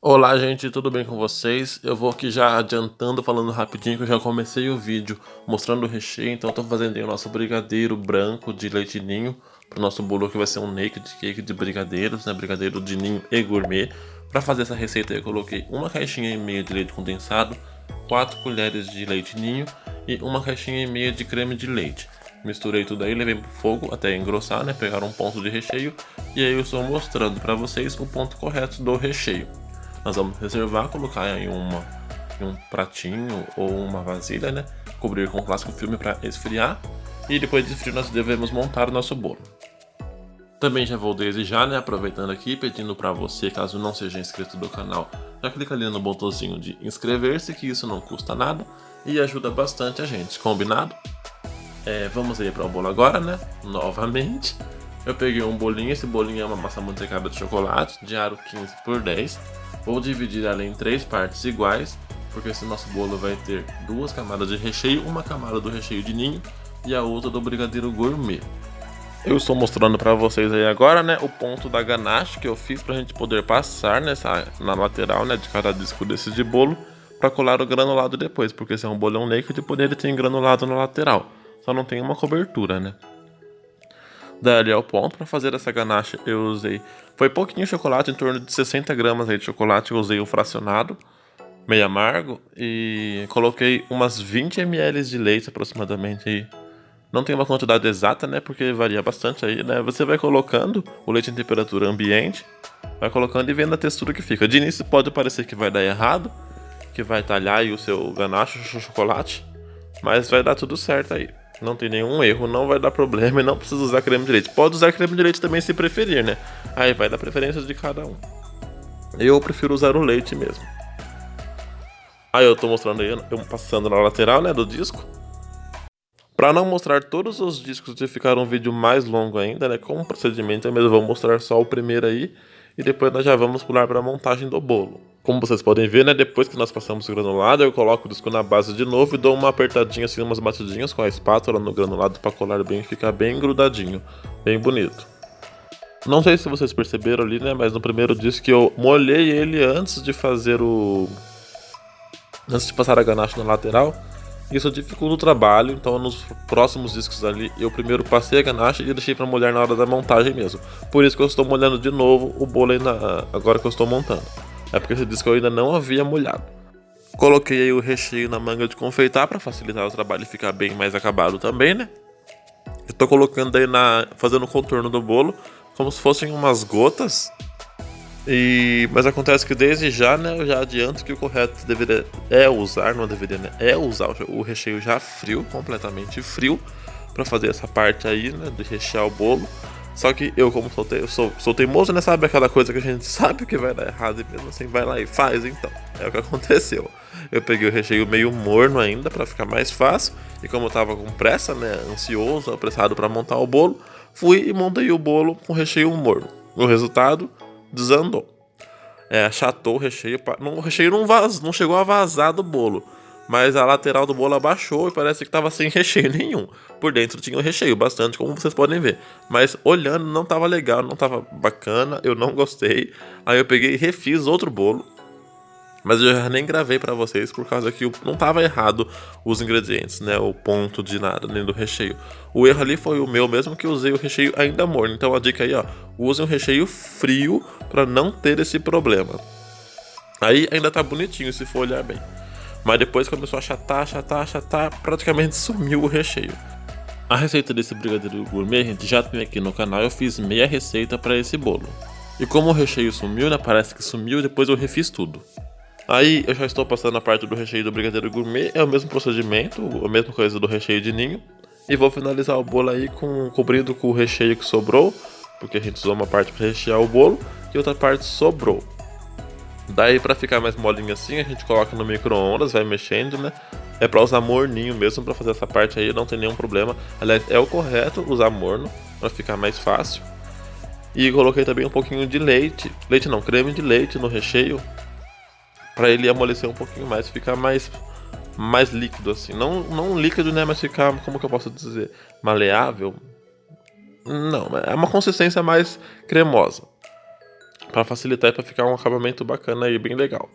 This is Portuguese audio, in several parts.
Olá, gente, tudo bem com vocês? Eu vou aqui já adiantando, falando rapidinho que eu já comecei o vídeo mostrando o recheio. Então eu tô fazendo aí o nosso brigadeiro branco de leite ninho pro nosso bolo, que vai ser um naked cake de brigadeiros, né? Brigadeiro de ninho e gourmet. Para fazer essa receita eu coloquei uma caixinha e meia de leite condensado, 4 colheres de leite ninho e uma caixinha e meia de creme de leite. Misturei tudo aí, levei pro fogo até engrossar, né? Pegar um ponto de recheio, e aí eu estou mostrando para vocês o ponto correto do recheio. Nós vamos reservar, colocar em um pratinho ou uma vasilha, né? Cobrir com clássico filme para esfriar. E depois de frio nós devemos montar o nosso bolo. Também já vou desde já, né? Aproveitando aqui, pedindo para você, caso não seja inscrito do canal, já clica ali no botãozinho de inscrever-se, que isso não custa nada e ajuda bastante a gente, combinado? Vamos aí para o bolo agora, né? Novamente. Eu peguei um bolinho, esse bolinho é uma massa mantecada de chocolate, de aro 15 por 10. Vou dividir ela em 3 partes iguais, porque esse nosso bolo vai ter 2 camadas de recheio, uma camada do recheio de ninho e a outra do brigadeiro gourmet. Eu estou mostrando para vocês aí agora, né, o ponto da ganache que eu fiz pra gente poder passar na lateral, né, de cada disco desse de bolo, para colar o granulado depois, porque esse é um bolão naked e poder ele tem granulado na lateral, só não tem uma cobertura, né. Daí ao ponto para fazer essa ganache eu usei, foi pouquinho chocolate, em torno de 60 gramas aí de chocolate, eu usei o fracionado, meio amargo, e coloquei umas 20 ml de leite aproximadamente aí. Não tem uma quantidade exata, né, porque varia bastante aí, né, você vai colocando o leite em temperatura ambiente, vai colocando e vendo a textura que fica. De início pode parecer que vai dar errado, que vai talhar aí o seu ganache de chocolate, mas vai dar tudo certo aí. Não tem nenhum erro, não vai dar problema e não precisa usar creme de leite. Pode usar creme de leite também se preferir, né? Aí vai dar preferência de cada um. Eu prefiro usar o leite mesmo. Aí eu tô mostrando aí, eu passando na lateral, né, do disco. Pra não mostrar todos os discos e ficar um vídeo mais longo ainda, né, como procedimento eu mesmo vou mostrar só o primeiro aí. E depois nós já vamos pular para a montagem do bolo. Como vocês podem ver, né, depois que nós passamos o granulado, eu coloco o disco na base de novo e dou uma apertadinha assim, umas batidinhas com a espátula no granulado para colar bem e ficar bem grudadinho, bem bonito. Não sei se vocês perceberam ali, né, mas no primeiro disco eu molhei ele antes de passar a ganache na lateral. Isso dificulta o trabalho, então nos próximos discos ali eu primeiro passei a ganache e deixei para molhar na hora da montagem mesmo. Por isso que eu estou molhando de novo o bolo aí agora que eu estou montando. É porque esse disco eu ainda não havia molhado. Coloquei aí o recheio na manga de confeitar para facilitar o trabalho e ficar bem mais acabado também, né? Eu tô colocando aí fazendo o contorno do bolo como se fossem umas gotas. Mas acontece que desde já, né, eu já adianto que o correto é usar o recheio já frio, completamente frio, para fazer essa parte aí, né, de rechear o bolo. Só que eu, como sou teimoso, né, sabe aquela coisa que a gente sabe que vai dar errado e mesmo assim vai lá e faz, então. É o que aconteceu. Eu peguei o recheio meio morno ainda para ficar mais fácil, e como eu tava com pressa, né, ansioso, apressado para montar o bolo, fui e montei o bolo com recheio morno. O resultado desandou. Achatou o recheio. O recheio não chegou a vazar do bolo, mas a lateral do bolo abaixou e parece que estava sem recheio nenhum. Por dentro tinha o recheio, bastante, como vocês podem ver. Mas olhando não estava legal, não estava bacana, eu não gostei. Aí eu peguei e refiz outro bolo. Mas eu já nem gravei pra vocês por causa que não tava errado os ingredientes, né? O ponto de nada, nem do recheio. O erro ali foi o meu mesmo, que usei o recheio ainda morno. Então a dica aí, ó, usem um recheio frio pra não ter esse problema. Aí ainda tá bonitinho se for olhar bem. Mas depois começou a achatar, praticamente sumiu o recheio. A receita desse brigadeiro gourmet, gente, já tem aqui no canal, eu fiz meia receita pra esse bolo. E como o recheio sumiu, né? Parece que sumiu, depois eu refiz tudo. Aí eu já estou passando a parte do recheio do brigadeiro gourmet, é o mesmo procedimento, a mesma coisa do recheio de ninho. E vou finalizar o bolo aí cobrindo com o recheio que sobrou, porque a gente usou uma parte para rechear o bolo e outra parte sobrou. Daí para ficar mais molinho assim, a gente coloca no micro-ondas, vai mexendo, né? É para usar morninho mesmo para fazer essa parte aí, não tem nenhum problema. Aliás, é o correto usar morno para ficar mais fácil. E coloquei também um pouquinho de creme de leite no recheio, para ele amolecer um pouquinho mais, ficar mais líquido assim. Não líquido, né, mas ficar, como que eu posso dizer, maleável. Não, é uma consistência mais cremosa. para facilitar e para ficar um acabamento bacana aí, bem legal.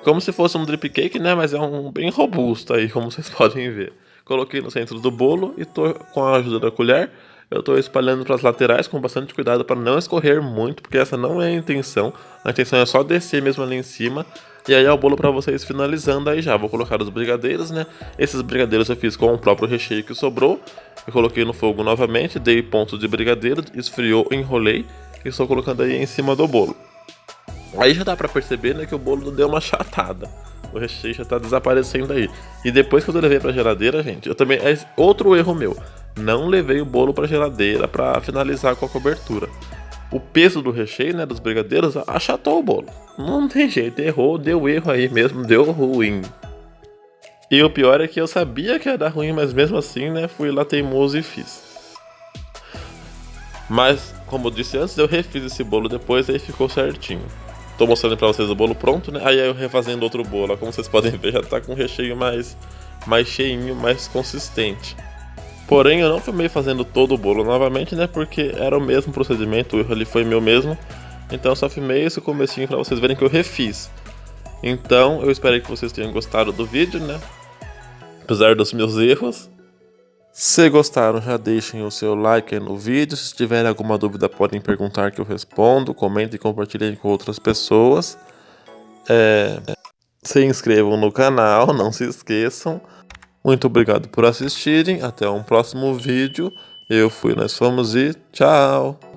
Como se fosse um drip cake, né? Mas é um bem robusto aí, como vocês podem ver. Coloquei no centro do bolo e tô com a ajuda da colher. Eu tô espalhando para as laterais com bastante cuidado para não escorrer muito, porque essa não é a intenção. A intenção é só descer mesmo ali em cima. E aí é o bolo para vocês finalizando aí já. Vou colocar os brigadeiros, né? Esses brigadeiros eu fiz com o próprio recheio que sobrou. Eu coloquei no fogo novamente, dei pontos de brigadeiro, esfriou, enrolei e estou colocando aí em cima do bolo. Aí já dá pra perceber, né, que o bolo deu uma achatada. O recheio já tá desaparecendo aí. E depois que eu levei pra geladeira, gente, eu também... É outro erro meu. Não levei o bolo pra geladeira pra finalizar com a cobertura. O peso do recheio, né, dos brigadeiros, achatou o bolo. Não tem jeito, errou, deu erro aí mesmo, deu ruim. E o pior é que eu sabia que ia dar ruim, mas mesmo assim, né, fui lá teimoso e fiz. Mas, como eu disse antes, eu refiz esse bolo depois, aí ficou certinho. Tô mostrando pra vocês o bolo pronto, né? Aí eu refazendo outro bolo, como vocês podem ver, já tá com um recheio mais cheinho, mais consistente. Porém, eu não filmei fazendo todo o bolo novamente, né? Porque era o mesmo procedimento, o erro ali foi meu mesmo. Então eu só filmei esse comecinho pra vocês verem que eu refiz. Então, eu espero que vocês tenham gostado do vídeo, né? Apesar dos meus erros. Se gostaram, já deixem o seu like aí no vídeo. Se tiverem alguma dúvida, podem perguntar que eu respondo. Comentem e compartilhem com outras pessoas. Se inscrevam no canal, não se esqueçam. Muito obrigado por assistirem. Até um próximo vídeo. Eu fui, nós fomos e tchau!